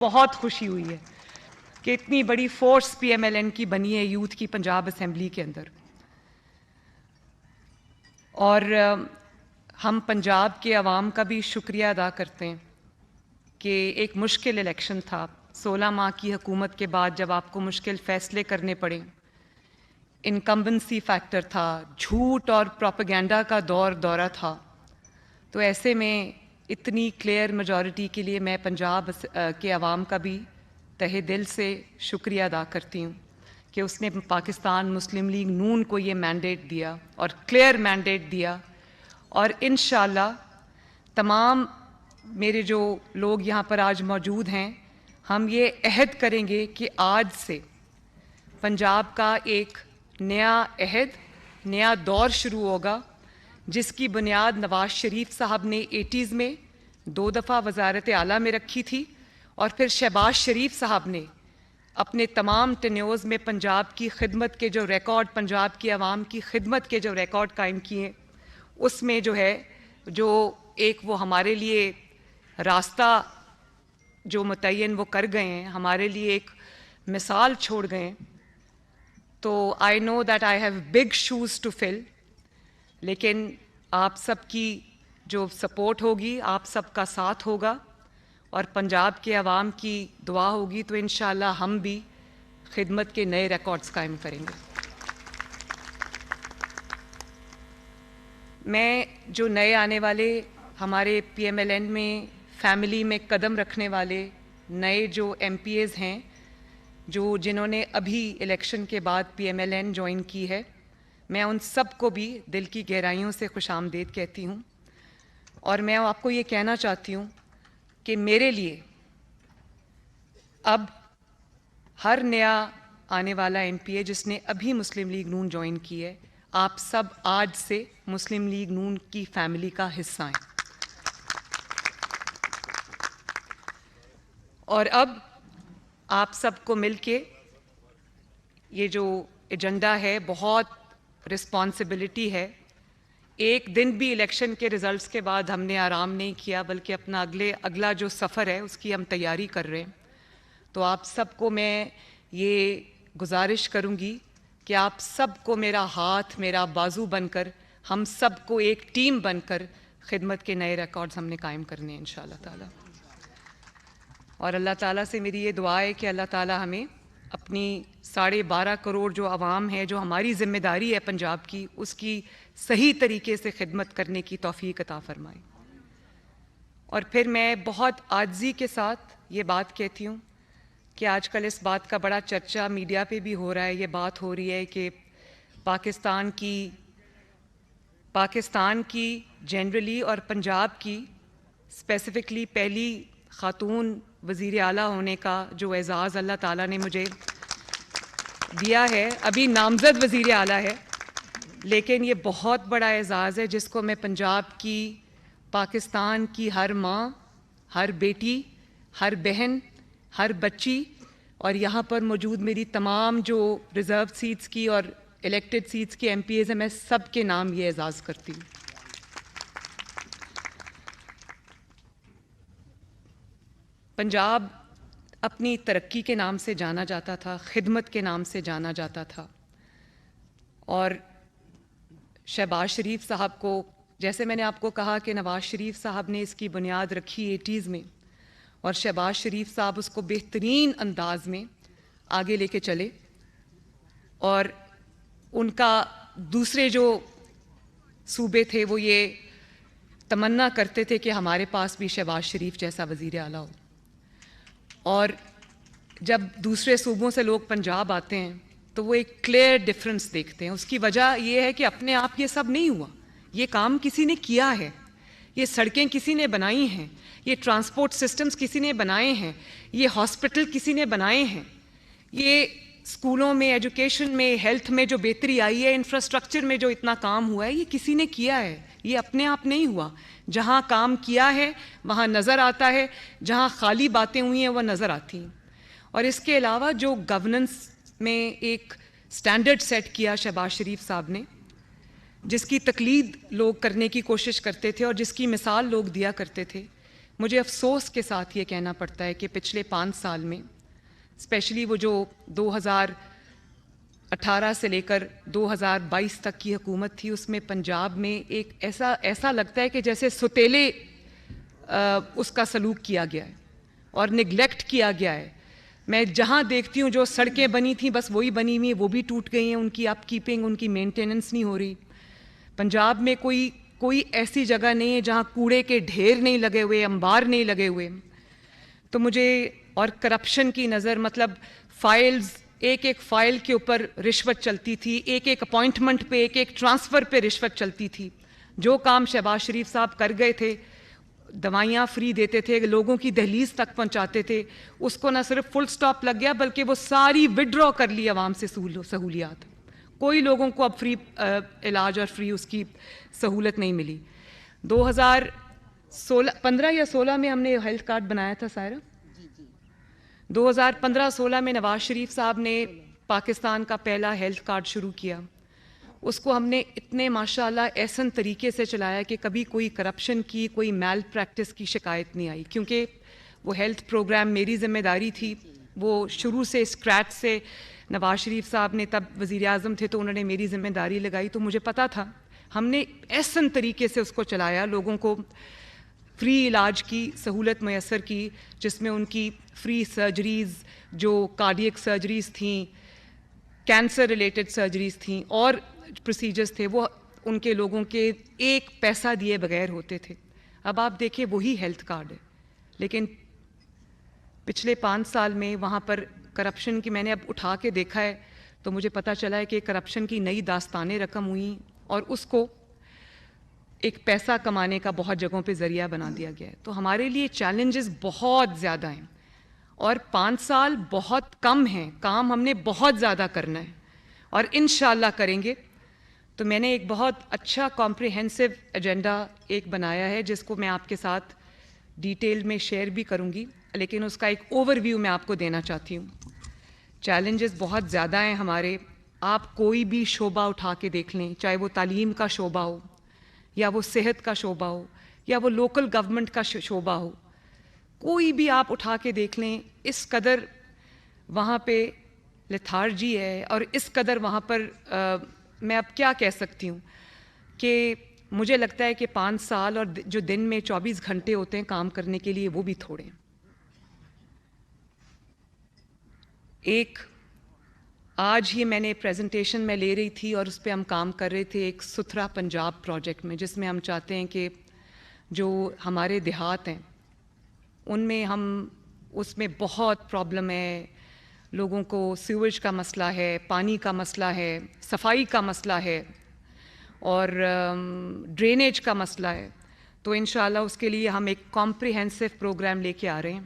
بہت خوشی ہوئی ہے کہ اتنی بڑی force P M L N کی بنی ہے یوتھ کی پنجاب اسمبلی کے اندر. اور ہم پنجاب کے عوام کا بھی شکریہ ادا کرتے ہیں کہ ایک مشکل الیکشن تھا. 16 ماہ کی حکومت کے بعد جب آپ کو مشکل فیصلے کرنے پڑے، انکمبنسی فیکٹر تھا، جھوٹ اور پروپیگنڈا کا دورہ تھا، تو ایسے میں اتنی کلیئر میجورٹی کے لیے میں پنجاب کے عوام کا بھی تہہ دل سے شکریہ ادا کرتی ہوں کہ اس نے پاکستان مسلم لیگ نون کو یہ مینڈیٹ دیا اور کلیئر مینڈیٹ دیا. اور انشاءاللہ تمام میرے جو لوگ یہاں پر آج موجود ہیں، ہم یہ عہد کریں گے کہ آج سے پنجاب کا ایک نیا عہد، نیا دور شروع ہوگا، جس کی بنیاد نواز شریف صاحب نے 80s میں 2 دفعہ وزارت اعلیٰ میں رکھی تھی، اور پھر شہباز شریف صاحب نے اپنے تمام ٹینیورز میں پنجاب کی خدمت کے جو ریکارڈ، پنجاب کی عوام کی خدمت کے جو ریکارڈ قائم کیے، اس میں جو ہے جو ایک وہ ہمارے لیے راستہ جو متعین وہ کر گئے ہیں، ہمارے لیے ایک مثال چھوڑ گئے ہیں. تو I know that I have big shoes to fill, لیکن آپ سب کی جو سپورٹ ہوگی، آپ سب کا ساتھ ہوگا اور پنجاب کے عوام کی دعا ہوگی تو انشاءاللہ ہم بھی خدمت کے نئے ریکارڈز قائم کریں گے. میں جو نئے آنے والے ہمارے پی ایم ایل این میں فیملی میں قدم رکھنے والے نئے جو ایم پی ایز ہیں، جنہوں نے ابھی الیکشن کے بعد P M L N join کی ہے، میں ان سب کو بھی دل کی گہرائیوں سے خوش آمدید کہتی ہوں. اور میں آپ کو یہ کہنا چاہتی ہوں کہ میرے لیے اب ہر نیا آنے والا ایم پی اے جس نے ابھی مسلم لیگ نون جوائن کی ہے، آپ سب آج سے مسلم لیگ نون کی فیملی کا حصہ ہیں. اور اب آپ سب کو مل کے یہ جو ایجنڈا ہے، بہت رسپانسبلٹی ہے. ایک دن بھی الیکشن کے ریزلٹس کے بعد ہم نے آرام نہیں کیا، بلکہ اپنا اگلا جو سفر ہے اس کی ہم تیاری کر رہے ہیں. تو آپ سب کو میں یہ گزارش کروں گی کہ آپ سب کو میرا ہاتھ، میرا بازو بن کر، ہم سب کو ایک ٹیم بن کر خدمت کے نئے ریکارڈز ہم نے قائم کرنے ہیں انشاءاللہ تعالی. اور اللہ تعالیٰ سے میری یہ دعا ہے کہ اللہ تعالیٰ ہمیں اپنی 12.5 کروڑ جو عوام ہے، جو ہماری ذمہ داری ہے پنجاب کی، اس کی صحیح طریقے سے خدمت کرنے کی توفیق عطا فرمائے. اور پھر میں بہت عاجزی کے ساتھ یہ بات کہتی ہوں کہ آج کل اس بات کا بڑا چرچا میڈیا پہ بھی ہو رہا ہے، یہ بات ہو رہی ہے کہ پاکستان کی جنرلی اور پنجاب کی اسپیسیفکلی پہلی خاتون وزیر اعلیٰ ہونے کا جو اعزاز اللہ تعالیٰ نے مجھے دیا ہے، ابھی نامزد وزیر اعلیٰ ہے، لیکن یہ بہت بڑا اعزاز ہے جس کو میں پنجاب کی، پاکستان کی ہر ماں، ہر بیٹی، ہر بہن، ہر بچی اور یہاں پر موجود میری تمام جو ریزرو سیٹس کی اور الیکٹڈ سیٹس کی ایم پی ایز ہیں، میں سب کے نام یہ اعزاز کرتی ہوں. پنجاب اپنی ترقی کے نام سے جانا جاتا تھا، خدمت کے نام سے جانا جاتا تھا، اور شہباز شریف صاحب کو، جیسے میں نے آپ کو کہا کہ نواز شریف صاحب نے اس کی بنیاد رکھی 80s میں، اور شہباز شریف صاحب اس کو بہترین انداز میں آگے لے کے چلے. اور ان کا دوسرے جو صوبے تھے وہ یہ تمنا کرتے تھے کہ ہمارے پاس بھی شہباز شریف جیسا وزیر اعلیٰ ہو. اور جب دوسرے صوبوں سے لوگ پنجاب آتے ہیں تو وہ ایک کلیئر ڈفرنس دیکھتے ہیں. اس کی وجہ یہ ہے کہ اپنے آپ یہ سب نہیں ہوا، یہ کام کسی نے کیا ہے، یہ سڑکیں کسی نے بنائی ہیں، یہ ٹرانسپورٹ سسٹمز کسی نے بنائے ہیں، یہ ہاسپٹل کسی نے بنائے ہیں، یہ اسکولوں میں، ایجوکیشن میں، ہیلتھ میں جو بہتری آئی ہے، انفراسٹرکچر میں جو اتنا کام ہوا ہے، یہ کسی نے کیا ہے، یہ اپنے آپ نہیں ہوا. جہاں کام کیا ہے وہاں نظر آتا ہے، جہاں خالی باتیں ہوئی ہیں وہ نظر آتی ہیں. اور اس کے علاوہ جو گورننس میں ایک سٹینڈرڈ سیٹ کیا شہباز شریف صاحب نے، جس کی تقلید لوگ کرنے کی کوشش کرتے تھے اور جس کی مثال لوگ دیا کرتے تھے، مجھے افسوس کے ساتھ یہ کہنا پڑتا ہے کہ پچھلے 5 سال میں اسپیشلی وہ جو 2018 سے لے کر 2022 تک کی حکومت تھی، اس میں پنجاب میں ایک ایسا لگتا ہے کہ جیسے ستیلے اس کا سلوک کیا گیا ہے اور نگلیکٹ کیا گیا ہے. میں جہاں دیکھتی ہوں جو سڑکیں بنی تھیں بس وہی بنی ہوئی ہیں، وہ بھی ٹوٹ گئی ہیں، ان کی اپ کیپنگ، ان کی مینٹیننس نہیں ہو رہی. پنجاب میں کوئی ایسی جگہ نہیں ہے جہاں کوڑے کے ڈھیر نہیں لگے ہوئے، انبار نہیں لگے ہوئے. تو مجھے اور کرپشن کی نظر، مطلب فائلز، ایک فائل کے اوپر رشوت چلتی تھی، ایک اپوائنٹمنٹ پہ، ایک ٹرانسفر پہ رشوت چلتی تھی. جو کام شہباز شریف صاحب کر گئے تھے، دوائیاں فری دیتے تھے، لوگوں کی دہلیز تک پہنچاتے تھے، اس کو نہ صرف فل سٹاپ لگ گیا بلکہ وہ ساری ودرا کر لی عوام سے سہولیات. کوئی لوگوں کو اب فری علاج اور فری اس کی سہولت نہیں ملی. 2015 یا 16 میں ہم نے ہیلتھ کارڈ بنایا تھا سائرہ. 2015-16 میں نواز شریف صاحب نے پاکستان کا پہلا ہیلتھ کارڈ شروع کیا. اس کو ہم نے اتنے ماشاءاللہ احسن طریقے سے چلایا کہ کبھی کوئی کرپشن کی، کوئی میل پریکٹس کی شکایت نہیں آئی، کیونکہ وہ ہیلتھ پروگرام میری ذمہ داری تھی. وہ شروع سے اسکریچ سے نواز شریف صاحب نے، تب وزیر اعظم تھے تو انہوں نے میری ذمہ داری لگائی، تو مجھے پتہ تھا. ہم نے احسن طریقے سے اس کو چلایا، لوگوں کو فری علاج کی سہولت میسر کی، جس میں ان کی فری سرجریز، جو کارڈیک سرجریز تھیں، کینسر ریلیٹڈ سرجریز تھیں اور پروسیجرز تھے، وہ ان کے لوگوں کے ایک پیسہ دیے بغیر ہوتے تھے. اب آپ دیکھیں وہی ہیلتھ کارڈ ہے، لیکن پچھلے 5 سال میں وہاں پر کرپشن کی میں نے اب اٹھا کے دیکھا ہے تو مجھے پتہ چلا ہے کہ کرپشن کی نئی داستانیں رقم ہوئیں اور اس کو ایک پیسہ کمانے کا بہت جگہوں پہ ذریعہ بنا دیا گیا ہے. تو ہمارے لیے چیلنجز بہت زیادہ ہیں اور 5 سال بہت کم ہیں، کام ہم نے بہت زیادہ کرنا ہے اور انشاءاللہ کریں گے. تو میں نے ایک بہت اچھا کمپریہنسو ایجنڈا ایک بنایا ہے جس کو میں آپ کے ساتھ ڈیٹیل میں شیئر بھی کروں گی، لیکن اس کا ایک اوور ویو میں آپ کو دینا چاہتی ہوں. چیلنجز بہت زیادہ ہیں ہمارے. آپ کوئی بھی شعبہ اٹھا کے دیکھ لیں، چاہے وہ تعلیم کا شعبہ ہو یا وہ صحت کا شعبہ ہو یا وہ لوکل گورنمنٹ کا شعبہ ہو، کوئی بھی آپ اٹھا کے دیکھ لیں، اس قدر وہاں پہ لیتھارجی ہے اور اس قدر وہاں پر میں اب کیا کہہ سکتی ہوں کہ مجھے لگتا ہے کہ 5 سال اور جو دن میں 24 گھنٹے ہوتے ہیں کام کرنے کے لیے، وہ بھی تھوڑے ہیں. ایک آج ہی میں نے پریزنٹیشن میں لے رہی تھی اور اس پہ ہم کام کر رہے تھے ایک ستھرا پنجاب پروجیکٹ میں، جس میں ہم چاہتے ہیں کہ جو ہمارے دیہات ہیں ان میں اس میں بہت پرابلم ہے. لوگوں کو سیویج کا مسئلہ ہے، پانی کا مسئلہ ہے، صفائی کا مسئلہ ہے اور ڈرینیج کا مسئلہ ہے. تو انشاءاللہ اس کے لیے ہم ایک کمپریہنسو پروگرام لے کے آ رہے ہیں.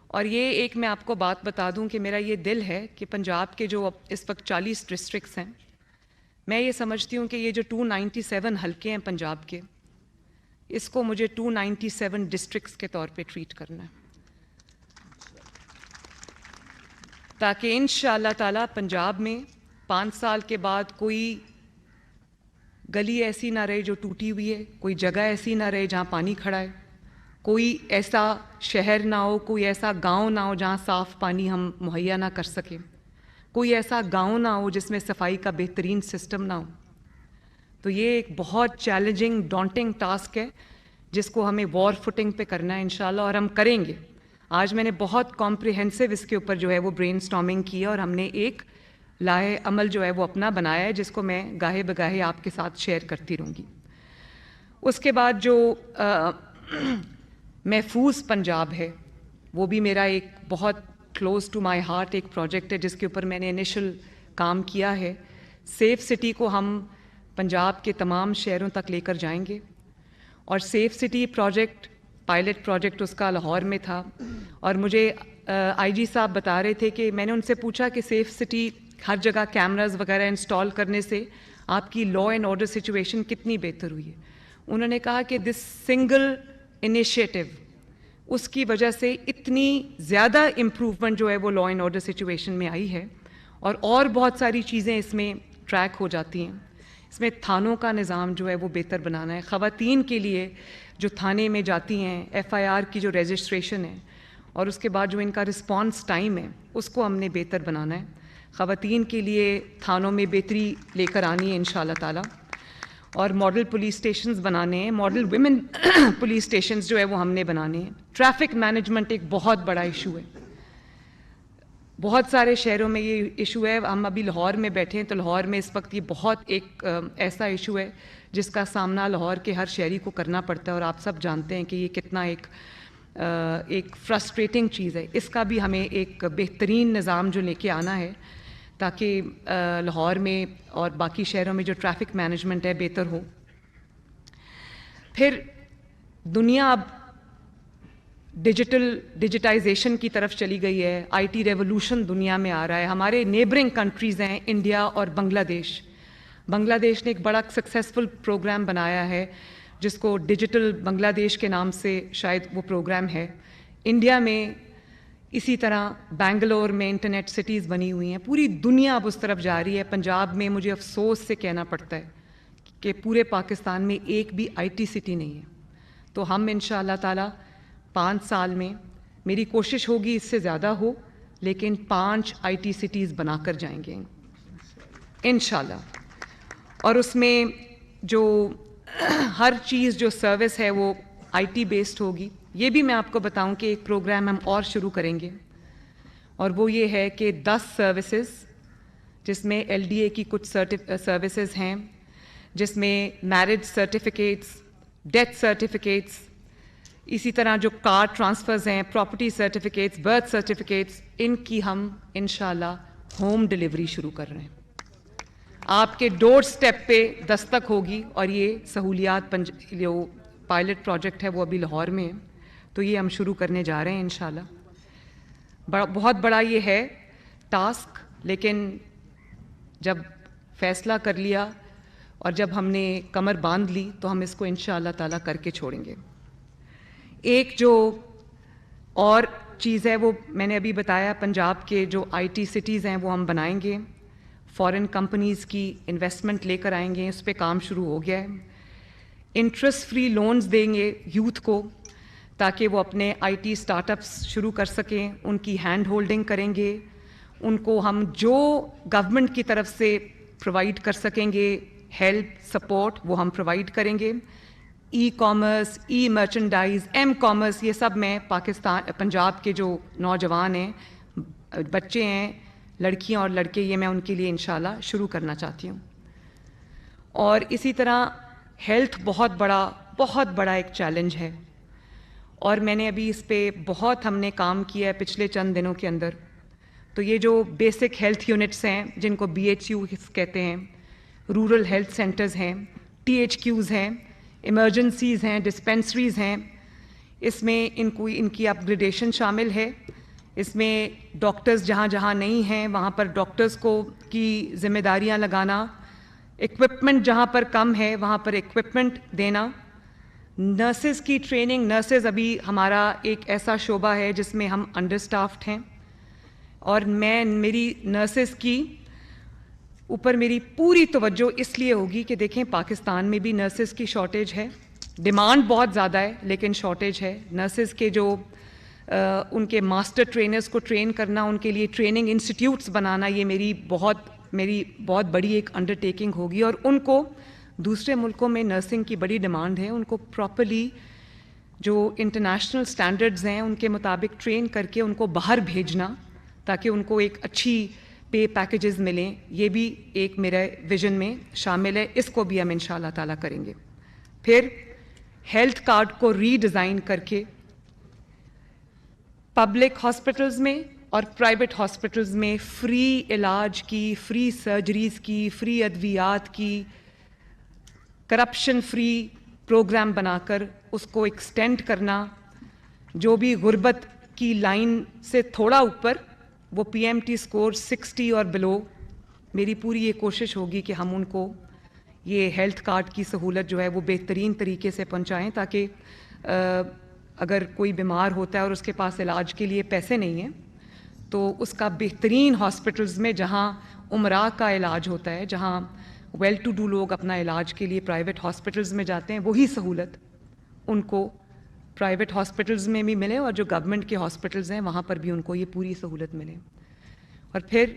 اور یہ ایک میں آپ کو بات بتا دوں کہ میرا یہ دل ہے کہ پنجاب کے جو اس وقت 40 ڈسٹرکٹس ہیں، میں یہ سمجھتی ہوں کہ یہ جو 297 حلقے ہیں پنجاب کے، اس کو مجھے 297 ڈسٹرکٹس کے طور پہ ٹریٹ کرنا ہے، تاکہ انشاءاللہ تعالیٰ پنجاب میں 5 سال کے بعد کوئی گلی ایسی نہ رہے جو ٹوٹی ہوئی ہے، کوئی جگہ ایسی نہ رہے جہاں پانی کھڑا ہے، کوئی ایسا شہر نہ ہو، کوئی ایسا گاؤں نہ ہو جہاں صاف پانی ہم مہیا نہ کر سکیں، کوئی ایسا گاؤں نہ ہو جس میں صفائی کا بہترین سسٹم نہ ہو. تو یہ ایک بہت چیلنجنگ، ڈانٹنگ ٹاسک ہے جس کو ہمیں وار فوٹنگ پہ کرنا ہے انشاءاللہ، اور ہم کریں گے. آج میں نے بہت کمپریہنسو اس کے اوپر جو ہے وہ برین سٹارمنگ کی ہے اور ہم نے ایک لائحہ عمل جو ہے وہ اپنا بنایا ہے جس کو میں گاہے بگاہے آپ کے ساتھ شیئر کرتی رہوں گی. اس کے بعد جو محفوظ پنجاب ہے، وہ بھی میرا ایک بہت کلوز ٹو مائی ہارٹ ایک پروجیکٹ ہے جس کے اوپر میں نے انیشل کام کیا ہے. سیف سٹی کو ہم پنجاب کے تمام شہروں تک لے کر جائیں گے، اور safe city project, pilot project اس کا لاہور میں تھا، اور مجھے آئی جی صاحب بتا رہے تھے کہ میں نے ان سے پوچھا کہ سیف سٹی ہر جگہ کیمراز وغیرہ انسٹال کرنے سے آپ کی لا اینڈ آرڈر سچویشن کتنی بہتر ہوئی ہے. انہوں نے کہا کہ دس سنگل انیشیٹو، اس کی وجہ سے اتنی زیادہ امپروومنٹ جو ہے وہ لا اینڈ آرڈر سچویشن میں آئی ہے، اور بہت ساری چیزیں اس میں ٹریک ہو جاتی ہیں. اس میں تھانوں کا نظام جو ہے وہ بہتر بنانا ہے، خواتین کے لیے جو تھانے میں جاتی ہیں FIR کی جو رجسٹریشن ہے اور اس کے بعد جو ان کا رسپانس ٹائم ہے اس کو ہم نے بہتر بنانا ہے. خواتین کے لیے تھانوں میں بہتری لے کر آنی ہے انشاءاللہ تعالیٰ, اور ماڈل پولیس اسٹیشنز بنانے ہیں, ماڈل ویمن پولیس اسٹیشنز جو ہے وہ ہم نے بنانے ہیں. ٹریفک مینجمنٹ ایک بہت بڑا ایشو ہے, بہت سارے شہروں میں یہ ایشو ہے. ہم ابھی لاہور میں بیٹھے ہیں تو لاہور میں اس وقت یہ بہت ایک ایسا ایشو ہے جس کا سامنا لاہور کے ہر شہری کو کرنا پڑتا ہے, اور آپ سب جانتے ہیں کہ یہ کتنا ایک فرسٹریٹنگ چیز ہے. اس کا بھی ہمیں ایک بہترین نظام جو لے کے آنا ہے تاکہ لاہور میں اور باقی شہروں میں جو ٹریفک مینجمنٹ ہے بہتر ہو. پھر دنیا اب ڈیجیٹائزیشن کی طرف چلی گئی ہے, IT ریولوشن دنیا میں آ رہا ہے. ہمارے نیبرنگ کنٹریز ہیں انڈیا اور بنگلہ دیش. بنگلہ دیش نے ایک بڑا سکسیزفل پروگرام بنایا ہے جس کو ڈیجیٹل بنگلہ دیش کے نام سے شاید وہ پروگرام ہے. انڈیا میں اسی طرح بنگلور میں انٹرنیٹ سٹیز بنی ہوئی ہیں. پوری دنیا اب اس طرف جا رہی ہے. پنجاب میں مجھے افسوس سے کہنا پڑتا ہے کہ پورے پاکستان میں ایک بھی IT سٹی نہیں ہے. تو ہم انشاءاللہ تعالیٰ 5 سال میں, میری کوشش ہوگی اس سے زیادہ ہو, لیکن 5 IT سٹیز بنا کر جائیں گے انشاءاللہ. اور اس میں جو ہر چیز جو سروس ہے وہ IT بیسڈ ہوگی. یہ بھی میں آپ کو بتاؤں کہ ایک پروگرام ہم اور شروع کریں گے, اور وہ یہ ہے کہ 10 سروسز جس میں LDA کی کچھ سروسز ہیں, جس میں میرج سرٹیفکیٹس, ڈیتھ سرٹیفکیٹس, اسی طرح جو کار ٹرانسفرز ہیں, پراپرٹی سرٹیفکیٹس, برتھ سرٹیفکیٹس, ان کی ہم انشاءاللہ ہوم ڈلیوری شروع کر رہے ہیں. آپ کے ڈور سٹیپ پہ دستک ہوگی, اور یہ سہولیات جو پائلٹ پروجیکٹ ہے وہ ابھی لاہور میں ہے, تو یہ ہم شروع کرنے جا رہے ہیں انشاءاللہ. بہت بڑا یہ ہے ٹاسک, لیکن جب فیصلہ کر لیا اور جب ہم نے کمر باندھ لی تو ہم اس کو انشاءاللہ تعالیٰ کر کے چھوڑیں گے. ایک جو اور چیز ہے وہ میں نے ابھی بتایا, پنجاب کے جو IT سٹیز ہیں وہ ہم بنائیں گے, فارن کمپنیز کی انویسٹمنٹ لے کر آئیں گے. اس پہ کام شروع ہو گیا ہے. انٹرسٹ فری لونز دیں گے یوتھ کو تاکہ وہ اپنے IT اسٹارٹ اپس شروع کر سکیں. ان کی ہینڈ ہولڈنگ کریں گے. ان کو ہم جو گورنمنٹ کی طرف سے پرووائڈ کر سکیں گے ہیلپ سپورٹ وہ ہم پرووائڈ کریں گے. ای کامرس, ای مرچنڈائز, ایم کامرس, یہ سب میں پنجاب کے جو نوجوان ہیں, بچے ہیں, لڑکیاں اور لڑکے, یہ میں ان کے لیے انشاءاللہ شروع کرنا چاہتی ہوں. اور اسی طرح ہیلتھ بہت بڑا ایک چیلنج ہے, اور میں نے ابھی اس پہ بہت ہم نے کام کیا ہے پچھلے چند دنوں کے اندر. تو یہ جو بیسک ہیلتھ یونٹس ہیں جن کو BHU کہتے ہیں, رورل ہیلتھ سینٹرز ہیں, THQs ہیں, ایمرجنسیز ہیں, ڈسپینسریز ہیں, اس میں ان کی اپ گریڈیشن شامل ہے. اس میں ڈاکٹرز جہاں جہاں نہیں ہیں وہاں پر ڈاکٹرز کو کی ذمہ داریاں لگانا, ایکوپمنٹ جہاں پر کم ہے وہاں پر ایکوپمنٹ دینا, نرسز کی ٹریننگ. نرسز ابھی ہمارا ایک ایسا شعبہ ہے جس میں ہم انڈر اسٹافڈ ہیں, اور میری نرسز کی اوپر میری پوری توجہ اس لیے ہوگی کہ دیکھیں پاکستان میں بھی نرسز کی شارٹیج ہے, ڈیمانڈ بہت زیادہ ہے لیکن شارٹیج ہے. نرسز کے جو ان کے ماسٹر ٹرینرز کو ٹرین کرنا, ان کے لیے ٹریننگ انسٹیٹیوٹس بنانا, یہ میری بہت بڑی ایک انڈرٹیکنگ ہوگی. اور ان کو دوسرے ملکوں میں نرسنگ کی بڑی ڈیمانڈ ہے, ان کو پراپرلی جو انٹرنیشنل سٹینڈرڈز ہیں ان کے مطابق ٹرین کر کے ان کو باہر بھیجنا تاکہ ان کو ایک اچھی پے پیکیجز ملیں. یہ بھی ایک میرے ویژن میں شامل ہے, اس کو بھی ہم انشاءاللہ تعالیٰ کریں گے. پھر ہیلتھ کارڈ کو ری ڈیزائن کر کے پبلک ہاسپٹلز میں اور پرائیویٹ ہاسپٹلز میں فری علاج کی, فری سرجریز کی, فری ادویات کی, کرپشن فری پروگرام بنا کر اس کو ایکسٹینڈ کرنا. جو بھی غربت کی لائن سے تھوڑا اوپر, وہ PMT اسکور 60 اور بلو, میری پوری یہ کوشش ہوگی کہ ہم ان کو یہ ہیلتھ کارڈ کی سہولت جو ہے وہ بہترین طریقے سے پہنچائیں تاکہ اگر کوئی بیمار ہوتا ہے اور اس کے پاس علاج کے لیے پیسے نہیں ہیں تو اس کا بہترین ہاسپٹلز میں جہاں امراء کا علاج ہوتا ہے, جہاں ویل ٹو ڈو لوگ اپنا علاج کے لیے پرائیویٹ ہاسپٹلز میں جاتے ہیں, وہی سہولت ان کو پرائیویٹ ہاسپٹلز میں بھی ملے اور جو گورنمنٹ کے ہاسپٹلز ہیں وہاں پر بھی ان کو یہ پوری سہولت ملے. اور پھر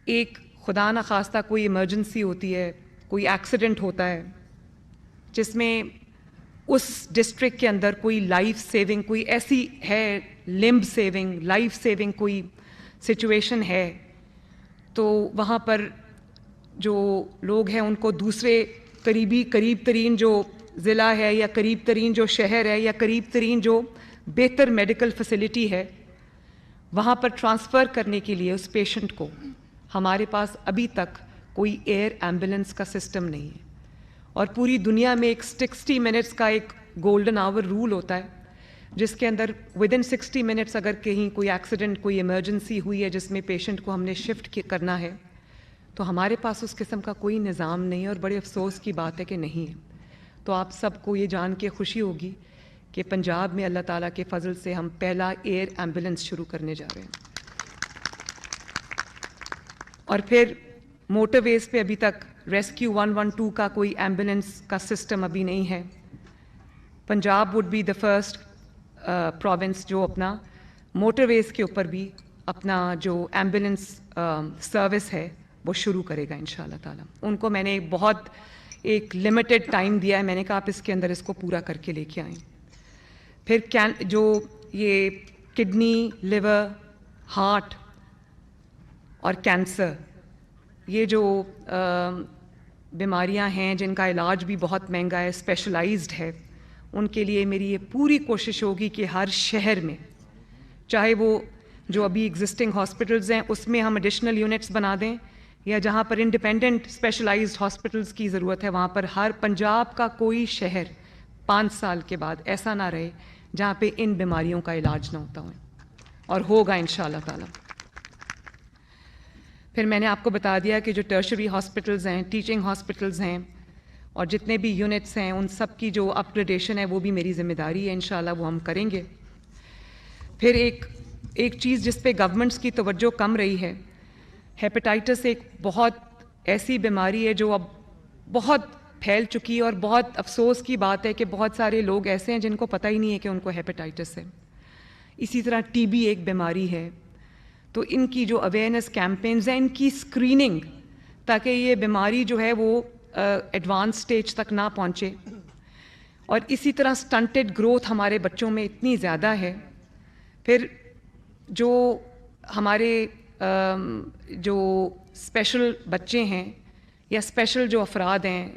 ایک خدا نخواستہ کوئی ایمرجنسی ہوتی ہے, کوئی ایکسیڈنٹ ہوتا ہے جس میں اس ڈسٹرکٹ کے اندر کوئی لائف سیونگ, کوئی ایسی ہے لمب سیونگ, لائف سیونگ کوئی سچویشن ہے, تو وہاں پر جو لوگ ہیں ان کو دوسرے قریب ترین جو ضلع ہے یا قریب ترین جو شہر ہے یا قریب ترین جو بہتر میڈیکل فیسلٹی ہے وہاں پر ٹرانسفر کرنے کے لیے اس پیشنٹ کو ہمارے پاس ابھی تک کوئی ایئر ایمبولینس کا سسٹم نہیں ہے. اور پوری دنیا میں ایک 60 منٹس کا ایک گولڈن آور رول ہوتا ہے جس کے اندر ودن 60 منٹس اگر کہیں کوئی ایکسیڈنٹ, کوئی ایمرجنسی ہوئی ہے جس میں پیشنٹ کو ہم نے شفٹ کرنا ہے, تو ہمارے پاس اس قسم کا کوئی نظام نہیں ہے اور بڑے افسوس کی بات ہے کہ نہیں ہے. تو آپ سب کو یہ جان کے خوشی ہوگی کہ پنجاب میں اللہ تعالیٰ کے فضل سے ہم پہلا ایئر ایمبولینس شروع کرنے جا رہے ہیں. اور پھر موٹر ویز پہ ابھی تک ریسکیو 112 کا کوئی ایمبولینس کا سسٹم ابھی نہیں ہے. Punjab would be the first province جو اپنا موٹر ویز کے اوپر بھی اپنا جو ایمبولینس سروس ہے وہ شروع کرے گا انشاءاللہ تعالیٰ. ان کو میں نے بہت ایک لمیٹڈ ٹائم دیا ہے, میں نے کہا آپ اس کے اندر اس کو پورا کر کے لے کے آئیں. پھر جو یہ کڈنی, لیور, ہارٹ اور کینسر, یہ جو بیماریاں ہیں جن کا علاج بھی بہت مہنگا ہے, اسپیشلائزڈ ہے, ان کے لیے میری یہ پوری کوشش ہوگی کہ ہر شہر میں, چاہے وہ جو ابھی ایگزسٹنگ ہاسپٹلز ہیں اس میں ہم ایڈیشنل یونٹس بنا دیں یا جہاں پر انڈیپینڈنٹ اسپیشلائزڈ ہاسپٹلز کی ضرورت ہے وہاں پر ہر پنجاب کا کوئی شہر 5 سال کے بعد ایسا نہ رہے جہاں پہ ان بیماریوں کا علاج نہ ہوتا ہو, اور ہوگا انشاءاللہ تعالیٰ. پھر میں نے آپ کو بتا دیا کہ جو ٹرشری ہاسپٹلز ہیں, ٹیچنگ ہاسپٹلز ہیں اور جتنے بھی یونٹس ہیں ان سب کی جو اپ گریڈیشن ہے وہ بھی میری ذمہ داری ہے, انشاءاللہ وہ ہم کریں گے. پھر ایک چیز جس پہ گورنمنٹس کی توجہ کم رہی ہے, ہیپیٹائٹس ایک بہت ایسی بیماری ہے جو اب بہت پھیل چکی ہے اور بہت افسوس کی بات ہے کہ بہت سارے لوگ ایسے ہیں جن کو پتہ ہی نہیں ہے کہ ان کو ہیپیٹائٹس ہے. اسی طرح ٹی بی ایک بیماری ہے, تو ان کی جو اویئرنیس کیمپینز ہیں, ان کی اسکریننگ تاکہ یہ بیماری جو ہے وہ ایڈوانس سٹیج تک نہ پہنچے. اور اسی طرح سٹنٹڈ گروتھ ہمارے بچوں میں اتنی زیادہ ہے. پھر جو ہمارے جو اسپیشل بچے ہیں یا اسپیشل جو افراد ہیں,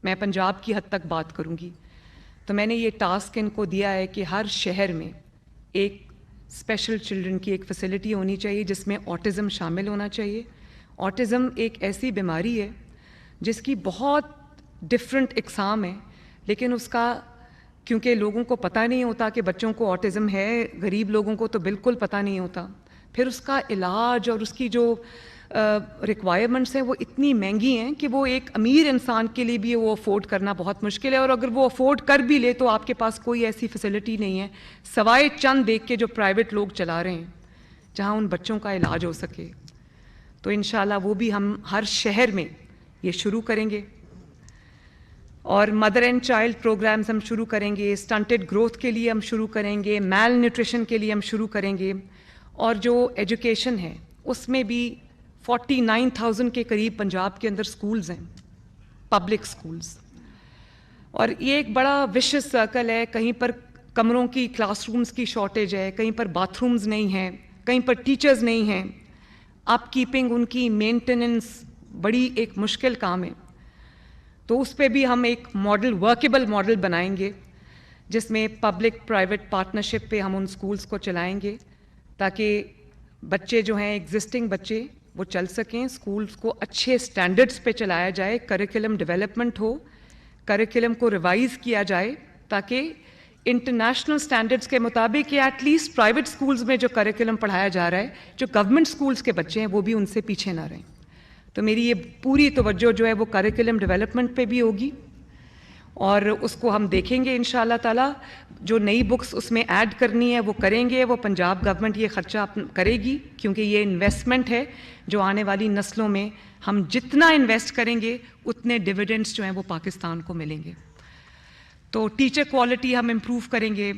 میں پنجاب کی حد تک بات کروں گی, تو میں نے یہ ٹاسک ان کو دیا ہے کہ ہر شہر میں ایک اسپیشل چلڈرن کی ایک فیسلٹی ہونی چاہیے جس میں آٹزم شامل ہونا چاہیے. آٹزم ایک ایسی بیماری ہے جس کی بہت ڈفرینٹ اقسام ہیں, لیکن اس کا کیونکہ لوگوں کو پتہ نہیں ہوتا کہ بچوں کو آٹزم ہے, غریب لوگوں کو تو بالکل پتہ نہیں ہوتا. پھر اس کا علاج اور اس کی جو ریکوائرمنٹس ہیں وہ اتنی مہنگی ہیں کہ وہ ایک امیر انسان کے لیے بھی وہ افورڈ کرنا بہت مشکل ہے, اور اگر وہ افورڈ کر بھی لے تو آپ کے پاس کوئی ایسی فیسلٹی نہیں ہے سوائے چند دیکھ کے جو پرائیویٹ لوگ چلا رہے ہیں جہاں ان بچوں کا علاج ہو سکے. تو انشاءاللہ وہ بھی ہم ہر شہر میں یہ شروع کریں گے. اور مدر اینڈ چائلڈ پروگرامز ہم شروع کریں گے, سٹنٹڈ گروتھ کے لیے ہم شروع کریں گے, میل نیوٹریشن کے لیے ہم شروع کریں گے, اور جو ایجوکیشن ہے اس میں بھی 49,000 کے قریب پنجاب کے اندر سکولز ہیں, پبلک سکولز. اور یہ ایک بڑا وشس سرکل ہے, کہیں پر کمروں کی کلاس رومز کی شارٹیج ہے, کہیں پر باتھ رومز نہیں ہیں, کہیں پر ٹیچرز نہیں ہیں, اپ کیپنگ ان کی مینٹیننس بڑی ایک مشکل کام ہے. تو اس پہ بھی ہم ایک ماڈل, ورکیبل ماڈل بنائیں گے جس میں پبلک پرائیویٹ پارٹنرشپ پہ ہم ان سکولز کو چلائیں گے تاکہ بچے جو ہیں ایگزسٹنگ بچے وہ چل سکیں, سکولز کو اچھے سٹینڈرڈز پہ چلایا جائے, کریکولم ڈیولپمنٹ ہو, کریکولم کو ریوائز کیا جائے تاکہ انٹرنیشنل سٹینڈرڈز کے مطابق یا ایٹ لیسٹ پرائیویٹ سکولز میں جو کریکولم پڑھایا جا رہا ہے جو گورنمنٹ سکولز کے بچے ہیں وہ بھی ان سے پیچھے نہ رہیں. تو میری یہ پوری توجہ جو ہے وہ کریکولم ڈیولپمنٹ پہ بھی ہوگی. اور اس کو ہم دیکھیں گے انشاءاللہ تعالیٰ. جو نئی بکس اس میں ایڈ کرنی ہے وہ کریں گے, وہ پنجاب گورنمنٹ یہ خرچہ کرے گی, کیونکہ یہ انویسٹمنٹ ہے جو آنے والی نسلوں میں ہم جتنا انویسٹ کریں گے اتنے ڈویڈنڈس جو ہیں وہ پاکستان کو ملیں گے. تو ٹیچر کوالٹی ہم امپروو کریں گے,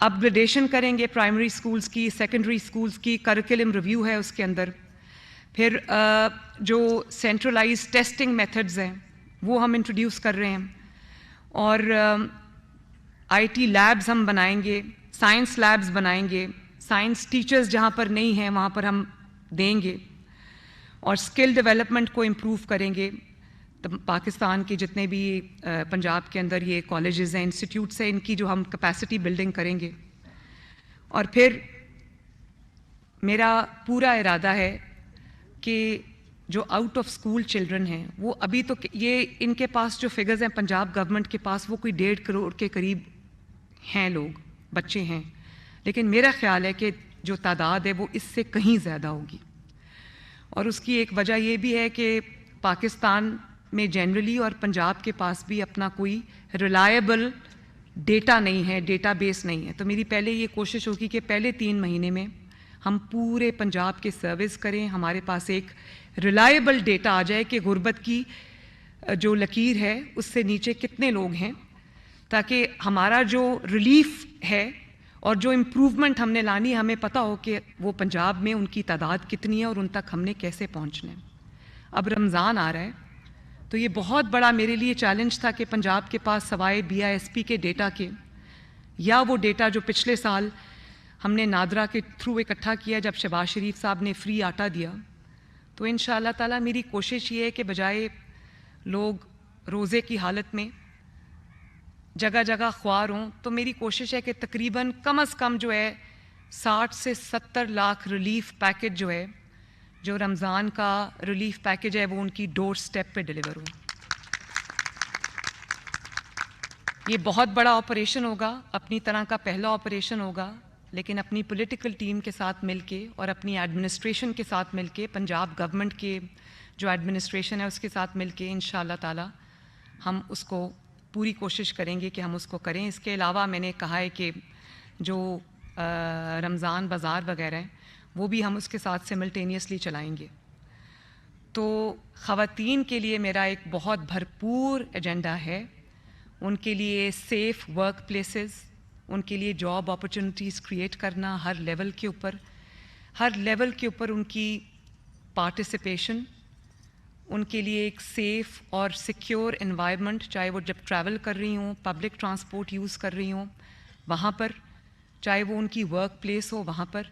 اپ گریڈیشن کریں گے پرائمری اسکولس کی, سیکنڈری اسکولس کی, کریکولم ریویو ہے اس کے اندر. پھر جو سینٹرلائز ٹیسٹنگ میتھڈز ہیں وہ ہم انٹروڈیوس کر رہے ہیں, اور آئی ٹی لیبز ہم بنائیں گے, سائنس لیبز بنائیں گے, سائنس ٹیچرز جہاں پر نہیں ہیں وہاں پر ہم دیں گے, اور اسکل ڈیولپمنٹ کو امپروو کریں گے. پاکستان کے جتنے بھی پنجاب کے اندر یہ کالجز ہیں, انسٹیٹیوٹس ہیں, ان کی جو ہم کیپیسٹی بلڈنگ کریں گے. اور پھر میرا پورا ارادہ ہے کہ جو آؤٹ آف اسکول چلڈرن ہیں وہ ابھی تو یہ ان کے پاس جو فگرز ہیں پنجاب گورنمنٹ کے پاس وہ کوئی 1.5 کروڑ کے قریب ہیں لوگ, بچے ہیں, لیکن میرا خیال ہے کہ جو تعداد ہے وہ اس سے کہیں زیادہ ہوگی. اور اس کی ایک وجہ یہ بھی ہے کہ پاکستان میں جنرلی اور پنجاب کے پاس بھی اپنا کوئی ریلائبل ڈیٹا نہیں ہے, ڈیٹا بیس نہیں ہے. تو میری پہلے یہ کوشش ہوگی کہ پہلے 3 مہینے میں ہم پورے پنجاب کے سروس کریں, ہمارے پاس ایک ریلائبل ڈیٹا آ جائے کہ غربت کی جو لکیر ہے اس سے نیچے کتنے لوگ ہیں, تاکہ ہمارا جو ریلیف ہے اور جو امپروومنٹ ہم نے لانی ہمیں پتہ ہو کہ وہ پنجاب میں ان کی تعداد کتنی ہے اور ان تک ہم نے کیسے پہنچنا ہے. اب رمضان آ رہا ہے تو یہ بہت بڑا میرے لیے چیلنج تھا کہ پنجاب کے پاس سوائے BISP کے ڈیٹا کے, یا وہ ڈیٹا جو پچھلے سال ہم نے نادرا کے تھرو اکٹھا کیا جب شہباز شریف صاحب نے فری آٹا دیا, تو انشاءاللہ تعالیٰ میری کوشش یہ ہے کہ بجائے لوگ روزے کی حالت میں جگہ جگہ خوار ہوں, تو میری کوشش ہے کہ تقریباً کم از کم جو ہے 60 سے 70 لاکھ ریلیف پیکج جو ہے, جو رمضان کا ریلیف پیکج ہے, وہ ان کی ڈور سٹیپ پہ ڈیلیور ہو. یہ بہت بڑا آپریشن ہوگا, اپنی طرح کا پہلا آپریشن ہوگا, لیکن اپنی پولیٹیکل ٹیم کے ساتھ مل کے اور اپنی ایڈمنسٹریشن کے ساتھ مل کے, پنجاب گورنمنٹ کے جو ایڈمنسٹریشن ہے اس کے ساتھ مل کے انشاءاللہ تعالی ہم اس کو پوری کوشش کریں گے کہ ہم اس کو کریں. اس کے علاوہ میں نے کہا ہے کہ جو رمضان بازار وغیرہ ہیں وہ بھی ہم اس کے ساتھ سملٹینیسلی چلائیں گے. تو خواتین کے لیے میرا ایک بہت بھرپور ایجنڈا ہے, ان کے لیے سیف ورک پلیسز, ان کے لیے جاب اپرچونیٹیز کریٹ کرنا ہر لیول کے اوپر ان کی پارٹیسپیشن, ان کے لیے ایک سیف اور سیکیور انوائرمنٹ, چاہے وہ جب ٹریول کر رہی ہوں, پبلک ٹرانسپورٹ یوز کر رہی ہوں وہاں پر, چاہے وہ ان کی ورک پلیس ہو وہاں پر,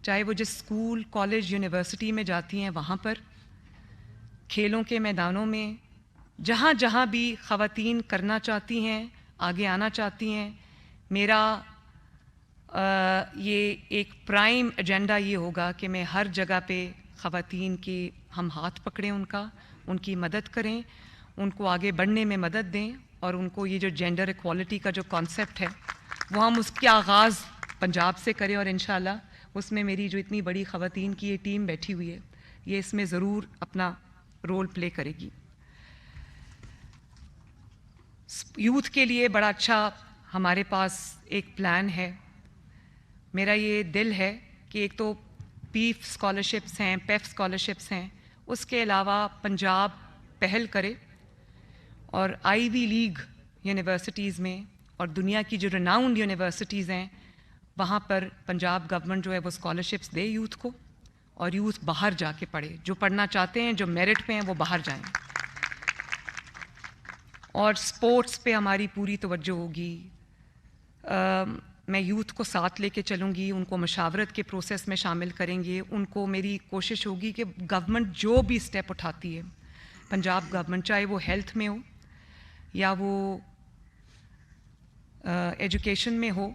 چاہے وہ جس اسکول کالج یونیورسٹی میں جاتی ہیں وہاں پر, کھیلوں کے میدانوں میں, جہاں جہاں بھی خواتین کرنا چاہتی ہیں, آگے آنا چاہتی ہیں. میرا یہ ایک پرائم ایجنڈا یہ ہوگا کہ میں ہر جگہ پہ خواتین کی ہم ہاتھ پکڑیں, ان کی مدد کریں, ان کو آگے بڑھنے میں مدد دیں, اور ان کو یہ جو جینڈر ایکوالٹی کا جو کانسیپٹ ہے وہ ہم اس کا آغاز پنجاب سے کریں, اور انشاءاللہ اس میں میری جو اتنی بڑی خواتین کی یہ ٹیم بیٹھی ہوئی ہے یہ اس میں ضرور اپنا رول پلے کرے گی. یوتھ کے لیے بڑا اچھا ہمارے پاس ایک پلان ہے. میرا یہ دل ہے کہ ایک تو پیف اسکالرشپس ہیں, پیف اسکالرشپس ہیں, اس کے علاوہ پنجاب پہل کرے اور آئی لیگ یونیورسٹیز میں اور دنیا کی جو ریناؤنڈ یونیورسٹیز ہیں وہاں پر پنجاب گورنمنٹ جو ہے وہ اسکالرشپس دے یوتھ کو, اور یوتھ باہر جا کے پڑھے, جو پڑھنا چاہتے ہیں, جو میرٹ پہ ہیں وہ باہر جائیں. اور سپورٹس پہ ہماری پوری توجہ ہوگی. میں یوتھ کو ساتھ لے کے چلوں گی, ان کو مشاورت کے پروسیس میں شامل کریں گے. ان کو میری کوشش ہوگی کہ گورنمنٹ جو بھی سٹیپ اٹھاتی ہے, پنجاب گورنمنٹ, چاہے وہ ہیلتھ میں ہو یا وہ ایجوکیشن میں ہو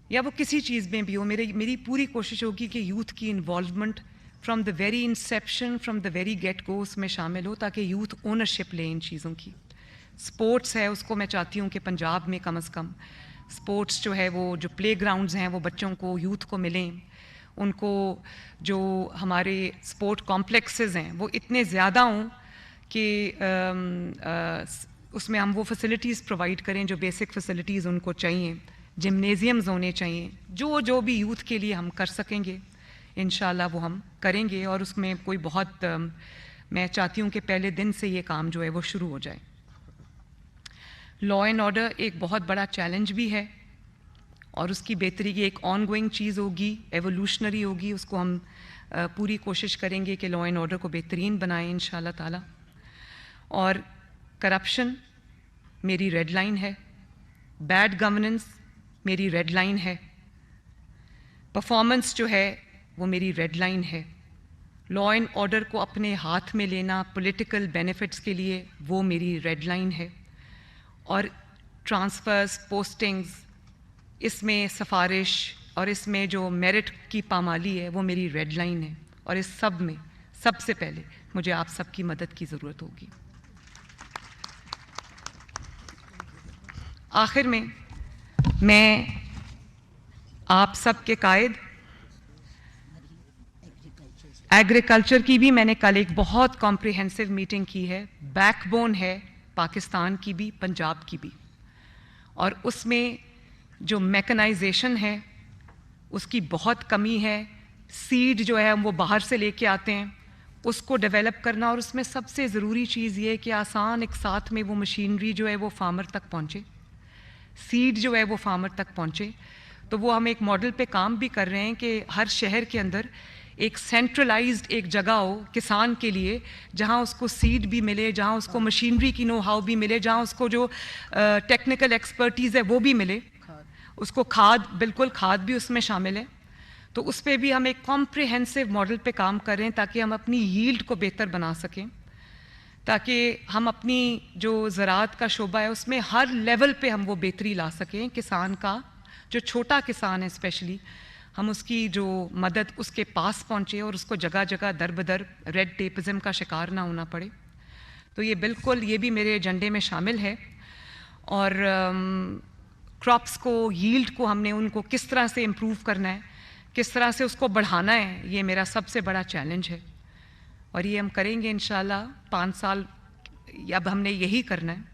یا وہ کسی چیز میں بھی ہو, میری پوری کوشش ہوگی کہ یوتھ کی involvement from the very inception, from the very get go اس میں شامل ہو, تاکہ یوتھ اونرشپ لیں ان چیزوں کی. سپورٹس ہے اس کو میں چاہتی ہوں کہ پنجاب میں کم از کم سپورٹس جو ہے وہ جو پلے گراؤنڈز ہیں وہ بچوں کو, یوتھ کو ملیں. ان کو جو ہمارے سپورٹ کمپلیکسز ہیں وہ اتنے زیادہ ہوں کہ اس میں ہم وہ فیسلٹیز پرووائڈ کریں جو بیسک فیسلٹیز ان کو چاہیے، جمنیزیمز ہونے چاہیے، جو بھی یوتھ کے لیے ہم کر سکیں گے انشاءاللہ وہ ہم کریں گے، اور اس میں کوئی بہت میں چاہتی ہوں کہ پہلے دن سے یہ کام جو ہے وہ شروع ہو جائے۔ لا اینڈ آرڈر ایک بہت بڑا چیلنج بھی ہے، اور اس کی بہتری کی ایک آن گوئنگ چیز ہوگی، ایوولوشنری ہوگی، اس کو ہم پوری کوشش کریں گے کہ لا اینڈ آرڈر کو بہترین بنائیں انشاءاللہ تعالی۔ اور کرپشن میری ریڈ لائن ہے، بیڈ گورننس میری ریڈ لائن ہے، پرفارمنس جو ہے وہ میری ریڈ لائن ہے، لا اینڈ آرڈر کو اپنے ہاتھ میں لینا پولیٹیکل بینیفٹس کے لیے وہ میری ریڈ لائن ہے، اور ٹرانسفرز، پوسٹنگز، اس میں سفارش اور اس میں جو میرٹ کی پامالی ہے وہ میری ریڈ لائن ہے، اور اس سب میں سب سے پہلے مجھے آپ سب کی مدد کی ضرورت ہوگی۔ آخر میں آپ سب کے قائد ایگریکلچر کی بھی میں نے کل ایک بہت کمپریہنسو میٹنگ کی ہے، بیک بون ہے پاکستان کی بھی، پنجاب کی بھی، اور اس میں جو میکنائزیشن ہے اس کی بہت کمی ہے، سیڈ جو ہے ہم وہ باہر سے لے کے آتے ہیں، اس کو ڈیولپ کرنا، اور اس میں سب سے ضروری چیز یہ ہے کہ آسان ایک ساتھ میں وہ مشینری جو ہے وہ فارمر تک پہنچے، سیڈ جو ہے وہ فارمر تک پہنچے۔ تو وہ ہم ایک ماڈل پہ کام بھی کر رہے ہیں کہ ہر شہر کے اندر ایک سینٹرلائزڈ ایک جگہ ہو کسان کے لیے، جہاں اس کو سیڈ بھی ملے، جہاں اس کو مشینری کی نو ہاؤ بھی ملے، جہاں اس کو جو ٹیکنیکل ایکسپرٹیز ہے وہ بھی ملے، اس کو کھاد، بالکل کھاد بھی اس میں شامل ہے۔ تو اس پہ بھی ہم ایک کمپریہنسو ماڈل پہ کام کر رہے ہیں تاکہ ہم اپنی ییلڈ کو بہتر بنا سکیں، تاکہ ہم اپنی جو زراعت کا شعبہ ہے اس میں ہر لیول پہ ہم وہ بہتری لا سکیں، کسان کا جو چھوٹا کسان ہے اسپیشلی، ہم اس کی جو مدد اس کے پاس پہنچے اور اس کو جگہ جگہ در بدر ریڈ ٹیپزم کا شکار نہ ہونا پڑے۔ تو یہ بالکل یہ بھی میرے ایجنڈے میں شامل ہے، اور کراپس کو، ییلڈ کو ہم نے ان کو کس طرح سے امپروو کرنا ہے، کس طرح سے اس کو بڑھانا ہے، یہ میرا سب سے بڑا چیلنج ہے، اور یہ ہم کریں گے انشاءاللہ 5 سال، اب ہم نے یہی کرنا ہے۔